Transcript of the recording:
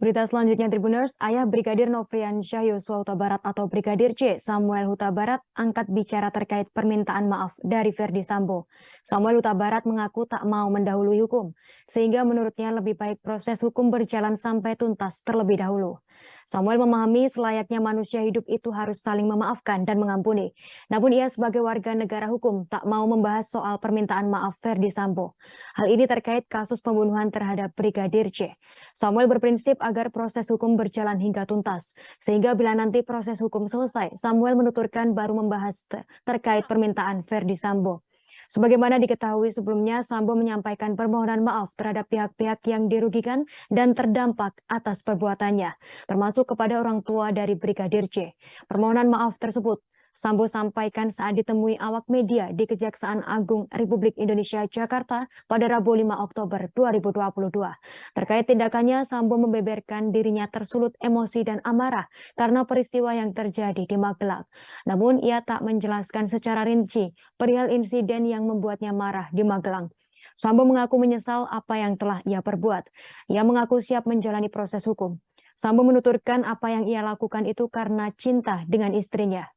Berita selanjutnya Tribuners, ayah Brigadir Nofriansyah Yosua Huta Barat atau Brigadir C, Samuel Huta Barat, angkat bicara terkait permintaan maaf dari Verdi Sambo. Samuel Huta Barat mengaku tak mau mendahului hukum, sehingga menurutnya lebih baik proses hukum berjalan sampai tuntas terlebih dahulu. Samuel memahami selayaknya manusia hidup itu harus saling memaafkan dan mengampuni. Namun ia sebagai warga negara hukum tak mau membahas soal permintaan maaf Verdi Sambo. Hal ini terkait kasus pembunuhan terhadap Brigadir C. Samuel berprinsip agar proses hukum berjalan hingga tuntas, sehingga bila nanti proses hukum selesai, Samuel menuturkan baru membahas terkait permintaan Verdi Sambo. Sebagaimana diketahui sebelumnya, Sambo menyampaikan permohonan maaf terhadap pihak-pihak yang dirugikan dan terdampak atas perbuatannya, termasuk kepada orang tua dari Brigadir C. Permohonan maaf tersebut Sambo sampaikan saat ditemui awak media di Kejaksaan Agung Republik Indonesia Jakarta pada Rabu 5 Oktober 2022. Terkait tindakannya, Sambo membeberkan dirinya tersulut emosi dan amarah karena peristiwa yang terjadi di Magelang. Namun ia tak menjelaskan secara rinci perihal insiden yang membuatnya marah di Magelang. Sambo mengaku menyesal apa yang telah ia perbuat. Ia mengaku siap menjalani proses hukum. Sambo menuturkan apa yang ia lakukan itu karena cinta dengan istrinya.